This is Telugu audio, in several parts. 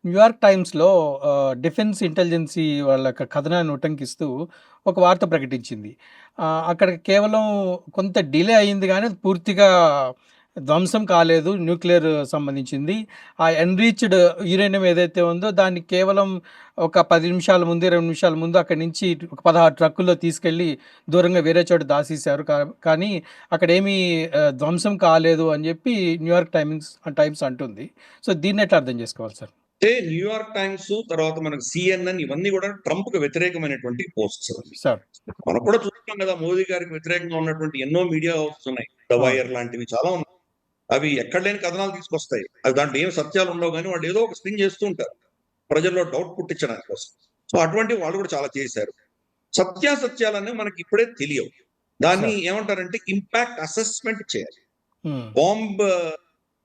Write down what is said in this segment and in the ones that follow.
న్యూయార్క్ టైమ్స్‌లో డిఫెన్స్ ఇంటెలిజెన్సీ వాళ్ళ యొక్క కథనాన్ని ఉటంకిస్తూ ఒక వార్త ప్రకటించింది. అక్కడ కేవలం కొంత డిలే అయింది గానీ, అది పూర్తిగా ధ్వంసం కాలేదు. న్యూక్లియర్ సంబంధించింది. ఆ ఎన్‌రిచ్డ్ యురేనియం ఏదైతే ఉందో దాన్ని కేవలం ఒక 10 నిమిషాల ముందు, 20 నిమిషాల ముందు అక్కడి నుంచి ఒక 16 ట్రక్కుల్లో తీసుకెళ్ళి దూరంగా వేరే చోట దాసేశారు. కానీ అక్కడేమీ ధ్వంసం కాలేదు అని జెప్పి న్యూయార్క్ టైమ్స్ అంటుంది. సో, దీన్నెట్లా అర్థం జేసుకోవాలి సార్? అంటే న్యూయార్క్ టైమ్స్ తర్వాత మనకు సిఎన్ఎన్ ఇవన్నీ కూడా ట్రంప్ కు వ్యతిరేకమైనటువంటి పోస్ట్స్ అవి. సార్. మనం కూడా చూస్తున్నాం కదా, మోదీ గారికి వ్యతిరేకంగా ఉన్నటువంటి ఎన్నో మీడియా హౌసెస్ ఉన్నాయి. ద వైర్ లాంటివి చాలా ఉన్నాయి. అవి ఎక్కడ లేని కథనాలు తీసుకొస్తాయి. అవి దాంట్లో ఏం సత్యాలు ఉండవు కానీ వాళ్ళు ఏదో ఒక స్పిన్ చేస్తూ ఉంటారు ప్రజల్లో డౌట్ పుట్టించడానికి కోసం. సో అటువంటి వాళ్ళు కూడా చాలా చేశారు. సత్యాసత్యాలన్నీ మనకి ఇప్పుడే తెలియవు. దాన్ని ఏమంటారంటే ఇంపాక్ట్ అసెస్మెంట్ చేయాలి. బాంబ్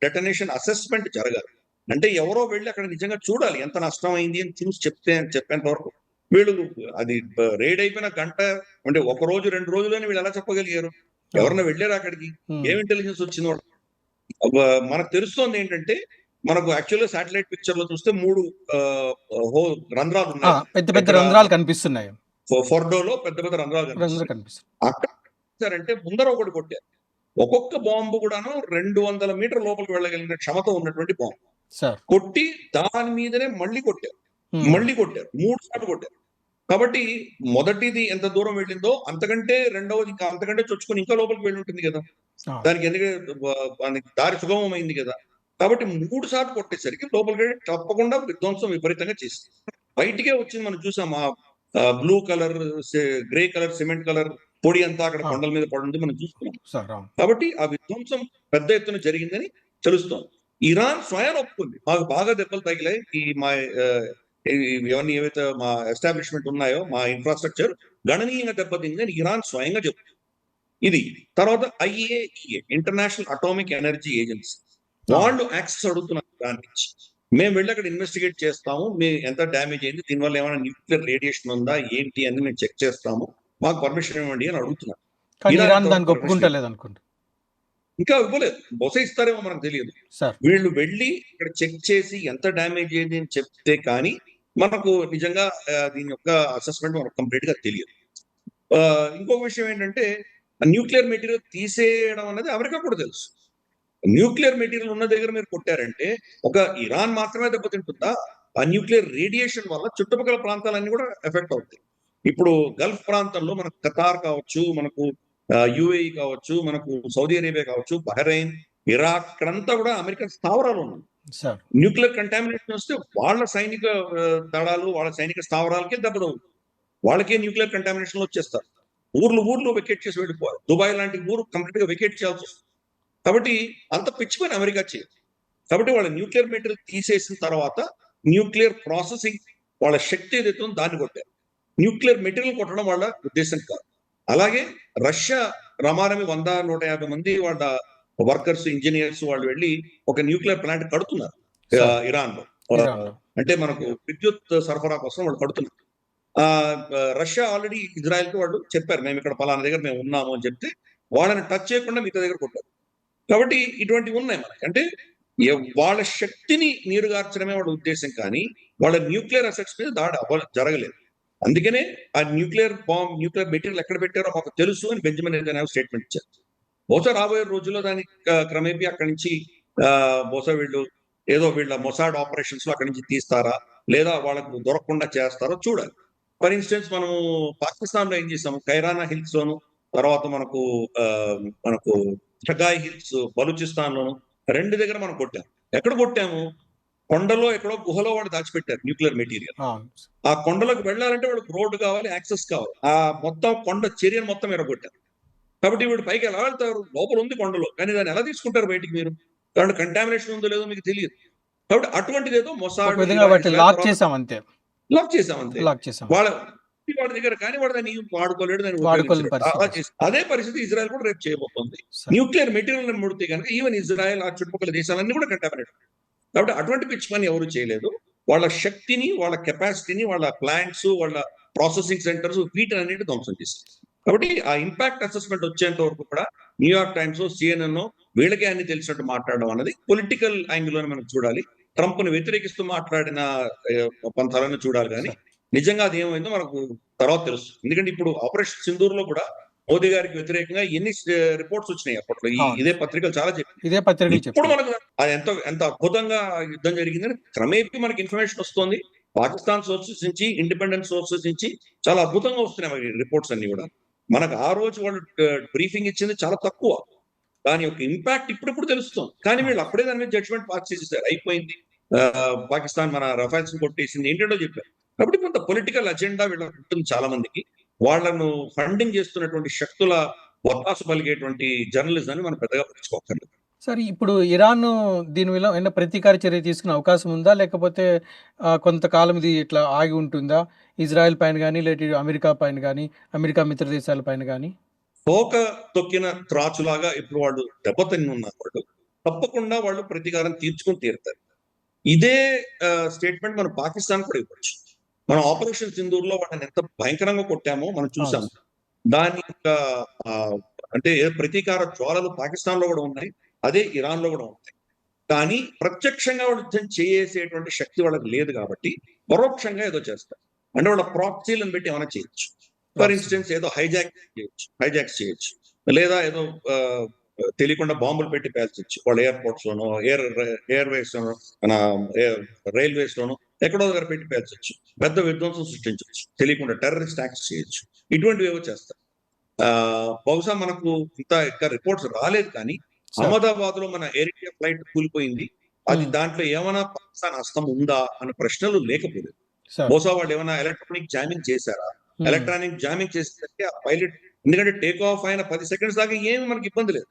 డెటనేషన్ అసెస్మెంట్ జరగాలి. అంటే ఎవరో వెళ్ళి అక్కడ నిజంగా చూడాలి ఎంత నష్టం అయింది అని చూసి చెప్పేంత వరకు. వీళ్ళు అది రేడ్ అయిపోయిన గంట అంటే ఒక రోజు 2 రోజులని వీళ్ళు ఎలా చెప్పగలిగారు? ఎవరన్నా వెళ్ళారు అక్కడికి? ఏం ఇంటెలిజెన్స్ వచ్చిందో మనకు తెలుస్తోంది ఏంటంటే, మనకు యాక్చువల్‌గా శాటిలైట్ పిక్చర్ లో చూస్తే 3 రంధ్రాలు ఉన్నాయి. పెద్ద పెద్ద రంధ్రాలు కనిపిస్తున్నాయి. ఫోర్డోలో పెద్ద పెద్ద రంధ్రాలు కనిపిస్తున్నాయి. అక్కడ అంటే ముందర ఒకటి కొట్టారు. ఒక్కొక్క బాంబు కూడాను 200 మీటర్ లోపలికి వెళ్ళగలిగిన క్షమత ఉన్నటువంటి బాంబు. కొట్టి దాని మీదనే మళ్ళీ కొట్టారు. 3 సార్లు కొట్టారు. కాబట్టి మొదటిది ఎంత దూరం వెళ్ళిందో అంతకంటే రెండవది ఇంకా అంతకంటే చొచ్చుకొని ఇంకా లోపలికి వెళ్ళి ఉంటుంది కదా. దానికి ఎందుకంటే దారి సుగమమైంది కదా. కాబట్టి 3 సార్లు కొట్టేసరికి లోపలికి తప్పకుండా విధ్వంసం విపరీతంగా చేసింది. బయటికే వచ్చింది, మనం చూసాం. ఆ blue colour, grey colour, cement colour పొడి అంతా అక్కడ కొండల మీద పడుంది మనం చూస్తున్నాం. కాబట్టి ఆ విధ్వంసం పెద్ద ఎత్తున జరిగిందని తెలుస్తోంది. ఇరాన్ స్వయం ఒప్పుకుంది, మాకు బాగా దెబ్బలు తగిలాయి, ఇవన్నీ ఏవైతే మా ఎస్టాబ్లిష్మెంట్ ఉన్నాయో మా ఇన్ఫ్రాస్ట్రక్చర్ గణనీయంగా దెబ్బతిందని ఇరాన్ స్వయంగా చెప్తుంది. ఇది తర్వాత IAEA international atomic energy agency వాళ్ళు యాక్సెస్ అడుగుతున్నారు దాని నుంచి. మేము వెళ్ళి అక్కడ ఇన్వెస్టిగేట్ చేస్తాము, మేము ఎంత డ్యామేజ్ అయింది, దీనివల్ల ఏమైనా న్యూక్లియర్ రేడియేషన్ ఉందా ఏంటి అని మేము చెక్ చేస్తాము, మాకు పర్మిషన్ ఇవ్వండి అని అడుగుతున్నారు. ఇంకా ఇవ్వలేదు. బహుశా ఇస్తారేమో మనకు తెలియదు. వీళ్ళు వెళ్ళి ఇక్కడ చెక్ చేసి ఎంత డ్యామేజ్ అయింది అని చెప్తే కానీ మనకు నిజంగా దీని యొక్క అసెస్మెంట్ మనకు కంప్లీట్ గా తెలియదు. ఇంకొక విషయం ఏంటంటే, న్యూక్లియర్ మెటీరియల్ తీసేయడం అనేది అమెరికా కూడా తెలుసు. న్యూక్లియర్ మెటీరియల్ ఉన్న దగ్గర మీరు కొట్టారంటే ఒక ఇరాన్ మాత్రమే దెబ్బతింటుందా? ఆ న్యూక్లియర్ రేడియేషన్ వల్ల చుట్టుపక్కల ప్రాంతాలన్నీ కూడా ఎఫెక్ట్ అవుతాయి. ఇప్పుడు గల్ఫ్ ప్రాంతంలో మనకు ఖతార్ కావచ్చు, మనకు UAE కావచ్చు, మనకు సౌదీ అరేబియా కావచ్చు, బహ్రెయిన్, ఇరాక్, ఇక్కడంతా కూడా అమెరికన్ స్థావరాలు ఉన్నాయి. న్యూక్లియర్ కంటామినేషన్ వస్తే వాళ్ళ సైనిక దళాలు, వాళ్ళ సైనిక స్థావరాలకే దెబ్బతవుతుంది. వాళ్ళకే న్యూక్లియర్ కంటామినేషన్ వచ్చేస్తారు. ఊర్లు వెకేట్ చేసి వెళ్ళిపోవాలి. దుబాయ్ లాంటి ఊరు కంప్లీట్ గా వెకేట్ చేయాల్సి వస్తుంది. కాబట్టి అంత పిచ్చి పని అమెరికా చేయదు. కాబట్టి వాళ్ళ న్యూక్లియర్ మెటీరియల్ తీసేసిన తర్వాత న్యూక్లియర్ ప్రాసెసింగ్ వాళ్ళ శక్తి ఏదైతే ఉందో దాన్ని కొట్టారు. న్యూక్లియర్ మెటీరియల్ కొట్టడం వాళ్ళ ఉద్దేశం కాదు. అలాగే రష్యా రమారమి 100-150 మంది వాళ్ళ వర్కర్స్, ఇంజనీర్స్ వాళ్ళు వెళ్ళి ఒక న్యూక్లియర్ ప్లాంట్ కడుతున్నారు ఇరాన్ లో. అంటే మనకు విద్యుత్ సరఫరా కోసం వాళ్ళు కడుతున్నారు. రష్యా ఆల్రెడీ ఇజ్రాయెల్ కి వాళ్ళు చెప్పారు, మేము ఇక్కడ పలానా దగ్గర మేము ఉన్నాము అని చెప్తే వాళ్ళని టచ్ చేయకుండా మిగతా దగ్గర కొట్టారు. కాబట్టి ఇటువంటివి ఉన్నాయి మనకి. అంటే వాళ్ళ శక్తిని నీరుగార్చడమే వాళ్ళ ఉద్దేశం, కానీ వాళ్ళ న్యూక్లియర్ అసెట్స్ మీద దాడి జరగలేదు. అందుకనే ఆ న్యూక్లియర్ మెటీరియల్ ఎక్కడ పెట్టారో మాకు తెలుసు అని బెంజమిన్ నెతన్యాహు స్టేట్మెంట్ ఇచ్చారు. బహుశా రాబోయే రోజుల్లో దాని క్రమేపీ అక్కడి నుంచి బహుశా వీళ్ళ మొసాడ్ ఆపరేషన్స్ లో అక్కడి నుంచి తీస్తారా, లేదా వాళ్ళకు దొరకకుండా చేస్తారో చూడాలి. ఫర్ ఇన్స్టెన్స్ మనము పాకిస్తాన్ లో ఏం చేసాము, కైరానా హిల్స్ లోను, తర్వాత మనకు షగాయ్ హిల్స్ బలూచిస్తాన్ లోను 2 దగ్గర మనం కొట్టాము. ఎక్కడ కొట్టాము? కొండలో ఎక్కడో గుహలో వాళ్ళు దాచిపెట్టారు న్యూక్లియర్ మెటీరియల్. ఆ కొండలోకి వెళ్ళాలంటే వాళ్ళకి రోడ్డు కావాలి, యాక్సెస్ కావాలి. ఆ మొత్తం కొండ చర్యను మొత్తం ఎరగొట్టారు. కాబట్టి వీడు పైకి ఎలా వెళ్తారు? లోపల ఉంది కొండలో, కానీ దాన్ని ఎలా తీసుకుంటారు బయటికి మీరు? కాబట్టి కంటామినేషన్ ఉందో లేదో మీకు తెలియదు. కాబట్టి అటువంటిది ఏదో మొసాడ్ లాక్ చేసామంతే. వాళ్ళ దగ్గర కానీ వాడు దాన్ని వాడుకోలేడు, దాన్ని అదే పరిస్థితి ఇజ్రాయెల్ కూడా రేపు చేయబోతుంది. న్యూక్లియర్ మెటీరియల్ ముడితే కనుక ఈవెన్ ఇజ్రాయెల్ ఆ చుట్టుపక్కల దేశాలన్నీ కూడా కంటామినేట్. కాబట్టి అటువంటి పిచ్చి పని ఎవరు చేయలేదు. వాళ్ళ శక్తిని, వాళ్ళ కెపాసిటీని, వాళ్ళ ప్లాంట్స్, వాళ్ళ ప్రాసెసింగ్ సెంటర్స్ వీటినన్నిటి ధ్వంసం చేస్తారు. కాబట్టి ఆ ఇంపాక్ట్ అసెస్మెంట్ వచ్చేంత వరకు కూడా న్యూయార్క్ టైమ్స్, CNN వీళ్ళకే అన్ని తెలిసినట్టు మాట్లాడడం అనేది పొలిటికల్ యాంగిల్ అని మనం చూడాలి. ట్రంప్ ను వ్యతిరేకిస్తూ మాట్లాడిన పంతాలను చూడాలి కానీ నిజంగా అది ఏమైందో మనకు తర్వాత తెలుస్తుంది. ఎందుకంటే ఇప్పుడు ఆపరేషన్ సింధూర్ లో కూడా మోదీ గారికి వ్యతిరేకంగా ఎన్ని రిపోర్ట్స్ వచ్చినాయి అప్పట్లో. ఇదే పత్రికలు చాలా చెప్పాయి. ఇదే పత్రికలు ఇప్పుడు మనకు అది ఎంత అద్భుతంగా యుద్ధం జరిగిందని క్రమేపీ మనకి ఇన్ఫర్మేషన్ వస్తుంది. పాకిస్తాన్ సోర్సెస్ నుంచి, ఇండిపెండెంట్ సోర్సెస్ నుంచి చాలా అద్భుతంగా వస్తున్నాయి రిపోర్ట్స్ అన్ని కూడా. మనకు ఆ రోజు వాళ్ళు బ్రీఫింగ్ ఇచ్చింది చాలా తక్కువ. దాని యొక్క ఇంపాక్ట్ ఇప్పుడు తెలుస్తుంది. కానీ వీళ్ళు అప్పుడే దాని మీద జడ్జ్మెంట్ పాస్ చేసేసారు. అయిపోయింది, పాకిస్తాన్ మన రఫైల్స్ కొట్టేసింది, ఏంటంటో చెప్పారు. కాబట్టి కొంత పొలిటికల్ అజెండా వీళ్ళకి ఉంటుంది చాలా మందికి. వాళ్ళను ఫండింగ్ చేస్తున్నటువంటి శక్తుల వత్తాసు పలిగేటువంటి జర్నలిజాన్ని మనం పెద్దగా పట్టించుకోకర్లేదు. సరే, ఇప్పుడు ఇరాన్ దీని వల్ల ఏమైనా ప్రతీకార చర్య తీసుకునే అవకాశం ఉందా? లేకపోతే కొంతకాలం ఇది ఇట్లా ఆగి ఉంటుందా? ఇజ్రాయెల్ పైన గానీ, లేదా అమెరికా పైన గానీ, అమెరికా మిత్ర దేశాల పైన గానీ? తోక తొక్కిన త్రాచులాగా ఇప్పుడు వాళ్ళు దెబ్బతిని ఉన్నారు. వాళ్ళు తప్పకుండా వాళ్ళు ప్రతీకారం తీర్చుకొని తీరుతారు. ఇదే స్టేట్మెంట్ మనం పాకిస్తాన్ కూడా ఇవ్వచ్చు. మనం ఆపరేషన్ సింధూర్ లో వాళ్ళని ఎంత భయంకరంగా కొట్టామో మనం చూసాము. దాని యొక్క అంటే ప్రతీకార జ్వాలలు పాకిస్తాన్ లో కూడా ఉన్నాయి, అదే ఇరాన్ లో కూడా ఉంటాయి. కానీ ప్రత్యక్షంగా వాళ్ళు యుద్ధం చేసేటువంటి శక్తి వాళ్ళకి లేదు కాబట్టి పరోక్షంగా ఏదో చేస్తారు. అంటే వాళ్ళ ప్రాక్సీలను పెట్టి ఏమైనా చేయొచ్చు. ఫర్ ఇన్స్టెన్స్ ఏదో హైజాక్స్ చేయొచ్చు, లేదా ఏదో తెలియకుండా బాంబులు పెట్టి పేల్చొచ్చు. వాళ్ళు ఎయిర్పోర్ట్స్ లోనో, ఎయిర్వేస్ లోనో, మన రైల్వేస్ లోనో ఎక్కడో దగ్గర పెట్టి పేల్చొచ్చు. పెద్ద విధ్వంసం సృష్టించవచ్చు, తెలియకుండా టెర్రరిస్ట్ యాక్ట్స్ చేయొచ్చు. ఇటువంటివి ఏవో చేస్తారు. బహుశా మనకు ఇంకా రిపోర్ట్స్ రాలేదు, కానీ అహ్మదాబాద్ లో మన ఎయిర్ ఇండియా ఫ్లైట్ కూలిపోయింది. అది దాంట్లో ఏమైనా పాకిస్తాన్ హస్తం ఉందా అనే ప్రశ్నలు లేకపోలేదు. బహుశా వాళ్ళు ఏమైనా ఎలక్ట్రానిక్ జామింగ్ చేశారా? ఎలక్ట్రానిక్ జామింగ్ చేస్తే ఆ పైలట్, ఎందుకంటే టేక్ ఆఫ్ అయిన 10 సెకండ్స్ దాకా ఏమి మనకి ఇబ్బంది లేదు.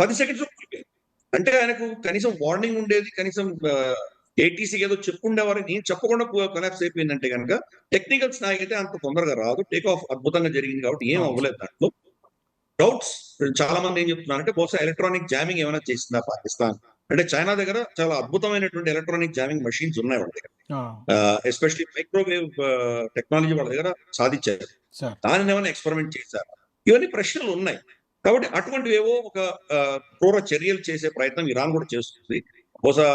10 సెకండ్స్ అంటే ఆయనకు కనీసం వార్నింగ్ ఉండేది, కనీసం ఏటీసీకి ఏదో చెప్పుండేవారు. నేను చెప్పకుండా కొలాప్స్ అయిపోయిందంటే కనుక టెక్నికల్స్ నాకైతే అంత తొందరగా రాదు. టేక్ ఆఫ్ అద్భుతంగా జరిగింది కాబట్టి ఏం అవ్వలేదు. దాంట్లో డౌట్స్ చాలా మంది ఏం చెప్తున్నారంటే బహుశా ఎలక్ట్రానిక్ జామింగ్ ఏమైనా చేసిందా పాకిస్తాన్ అంటే. చైనా దగ్గర చాలా అద్భుతమైనటువంటి ఎలక్ట్రానిక్ జామింగ్ మెషిన్స్ ఉన్నాయి వాళ్ళ దగ్గర. ఎస్పెషల్లీ మైక్రోవేవ్ టెక్నాలజీ వాళ్ళ దగ్గర సాధించారు. దానిని ఏమైనా ఎక్స్పెరిమెంట్ చేశారు? ఇవన్నీ ప్రశ్నలు ఉన్నాయి. కాబట్టి అటువంటివి ఏవో ఒక క్రూర చర్యలు చేసే ప్రయత్నం ఇరాన్ కూడా చేస్తుంది. బహుశా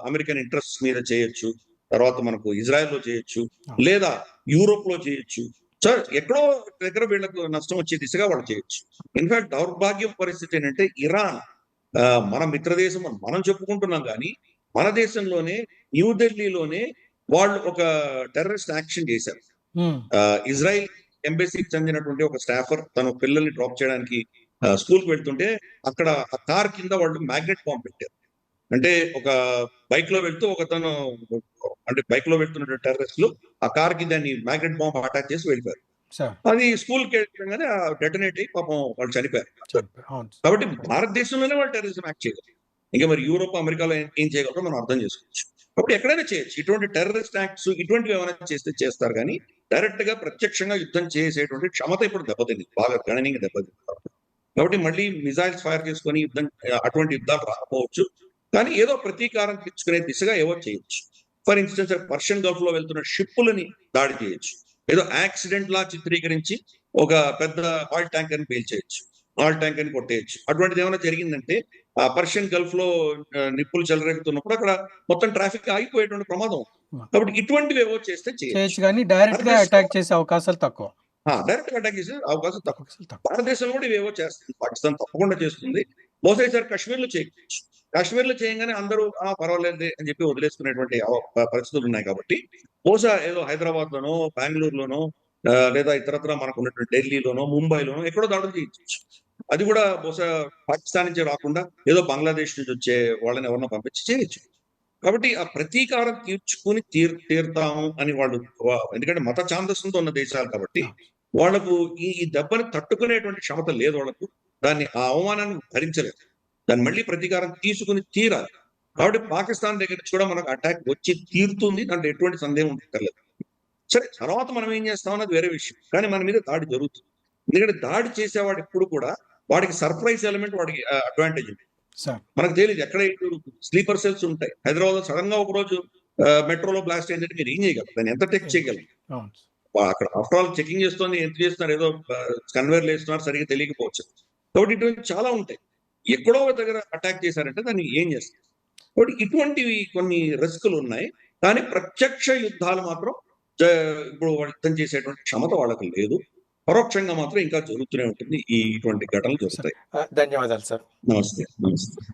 అమెరికన్ ఇంట్రెస్ట్ మీద చేయొచ్చు, తర్వాత మనకు ఇజ్రాయెల్ లో చేయొచ్చు, లేదా యూరోప్ లో చేయొచ్చు. సార్ ఎక్కడో దగ్గర వీళ్ళకు నష్టం వచ్చే దిశగా వాళ్ళు చేయొచ్చు. ఇన్ఫాక్ట్ దౌర్భాగ్యం పరిస్థితి ఏంటంటే ఇరాన్ మన మిత్రదేశం మనం చెప్పుకుంటున్నాం, కానీ మన దేశంలోనే న్యూఢిల్లీలోనే వాళ్ళు ఒక టెర్రరిస్ట్ యాక్షన్ చేశారు. ఇజ్రాయెల్ ఎంబసీకి చెందినటువంటి ఒక స్టాఫర్ తన పిల్లల్ని డ్రాప్ చేయడానికి స్కూల్ కి వెళ్తుంటే అక్కడ ఆ కార్ కింద వాళ్ళు మ్యాగ్నెట్ బాంబ్ పెట్టారు. అంటే ఒక బైక్ లో వెళ్తూ ఒకతను, అంటే బైక్ లో వెళ్తున్న టెర్రరిస్టులు ఆ కార్ కి దాన్ని మ్యాగ్నెట్ బాంబ్ అటాక్ చేసి వెళ్ళిపోయారు. అది స్కూల్ కి వెళ్ళగానే డెటనేట్ అయ్యి పాపం వాళ్ళు చనిపోయారు. కాబట్టి భారతదేశంలోనే వాళ్ళు టెర్రరిజం యాక్ట్ చేయగలరు. ఇంకా మరి యూరోప్, అమెరికాలో ఏం చేయగలరో మనం అర్థం చేసుకోవచ్చు. కాబట్టి ఎక్కడైనా చేయొచ్చు ఇటువంటి టెర్రరిస్ట్ యాక్ట్స్. ఇటువంటివి ఏమైనా చేస్తారు, కానీ డైరెక్ట్ గా ప్రత్యక్షంగా యుద్ధం చేసేటువంటి క్షమత ఇప్పుడు దెబ్బతింది, బాగా గణనీయంగా దెబ్బతింది. కాబట్టి మళ్ళీ మిజైల్స్ ఫైర్ చేసుకొని అటువంటి యుద్ధాలు రాకపోవచ్చు, కానీ ఏదో ప్రతీకారం తెచ్చుకునే దిశగా ఏవో చేయొచ్చు. ఫర్ ఇన్స్టెన్స్ పర్షియన్ గల్ఫ్ లో వెళ్తున్న షిప్పులని దాడి చేయొచ్చు. ఏదో యాక్సిడెంట్ లా చిత్రీకరించి ఒక పెద్ద ఆయిల్ ట్యాంకర్ ని పేల్చేయచ్చు, ఆయిల్ ట్యాంకర్ ని కొట్టేయచ్చు. అటువంటిది ఏమైనా జరిగిందంటే ఆ పర్షియన్ గల్ఫ్ లో నిప్పులు చెలరేగుతున్నప్పుడు అక్కడ మొత్తం ట్రాఫిక్ ఆగిపోయేటువంటి ప్రమాదం. కాబట్టి ఇటువంటివి ఏవో చేస్తే చేయొచ్చు, కానీ డైరెక్ట్ గా అటాక్ చేసే అవకాశాలు తక్కువ. డైరెక్ట్ గా అటాక్ చేసే అవకాశం తక్కువ. భారతదేశంలో కూడా ఇవేవో చేస్తుంది, పాకిస్తాన్ తప్పకుండా చేస్తుంది. బహుశా ఈసారి కాశ్మీర్ లో చేయొచ్చు. కాశ్మీర్ లో చేయగానే అందరూ పర్వాలేదు అని చెప్పి వదిలేసుకునేటువంటి పరిస్థితులు ఉన్నాయి. కాబట్టి బహుశా ఏదో హైదరాబాద్ లోనో, బెంగళూరులోనో, లేదా ఇతరత్ర మనకు ఉన్నటువంటి ఢిల్లీలోనో, ముంబైలోనో ఎక్కడో దాడులు చేయొచ్చు. అది కూడా బహుశా పాకిస్తాన్ నుంచి రాకుండా ఏదో బంగ్లాదేశ్ నుంచి వచ్చే వాళ్ళని ఎవరినో పంపించి చేయొచ్చు. కాబట్టి ఆ ప్రతీకారం తీర్చుకుని తీరుతాము అని వాళ్ళు, ఎందుకంటే మత ఛాందస్సుతో ఉన్న దేశాలు కాబట్టి వాళ్లకు ఈ దెబ్బని తట్టుకునేటువంటి క్షమత లేదు వాళ్ళకు. దాన్ని ఆ అవమానాన్ని భరించలేదు, దాన్ని మళ్ళీ ప్రతీకారం తీసుకుని తీరాలి. కాబట్టి పాకిస్తాన్ దగ్గర నుంచి కూడా మనకు అటాక్ వచ్చి తీరుతుంది, దాంట్లో ఎటువంటి సందేహం ఉండలేదు. సరే, తర్వాత మనం ఏం చేస్తాం అన్నది వేరే విషయం, కానీ మన మీద దాడి జరుగుతుంది. ఎందుకంటే దాడి చేసేవాడు ఎప్పుడు కూడా వాడికి సర్ప్రైజ్ ఎలిమెంట్, వాడికి అడ్వాంటేజ్ ఉంది. మనకు తెలియదు ఎక్కడ స్లీపర్ సెల్స్ ఉంటాయి. హైదరాబాద్ లో సడన్ గా ఒక రోజు మెట్రోలో బ్లాస్ట్ అయిందంటే మీరు ఏం చేయగలరు, దాన్ని ఎంత టెక్ చేయగలరు? అక్కడ ఆఫ్టర్ ఆల్ చెకింగ్ చేస్తుంది, ఎంత చేస్తున్నారు, ఏదో కన్వేర్లు వేస్తున్నారు, సరిగ్గా తెలియకపోవచ్చు. కాబట్టి ఇటువంటి చాలా ఉంటాయి. ఎక్కడో దగ్గర అటాక్ చేశారంటే దాన్ని ఏం చేస్తారు? కాబట్టి ఇటువంటివి కొన్ని రిస్కులు ఉన్నాయి. కానీ ప్రత్యక్ష యుద్ధాలు మాత్రం ఇప్పుడు వాళ్ళు యుద్ధం చేసేటువంటి క్షమత వాళ్ళకి లేదు. పరోక్షంగా మాత్రం ఇంకా జరుగుతూనే ఉంటుంది. ఇటువంటి ఘటనలు సార్ జరుగుతాయి. ధన్యవాదాలు సార్. నమస్తే. నమస్తే.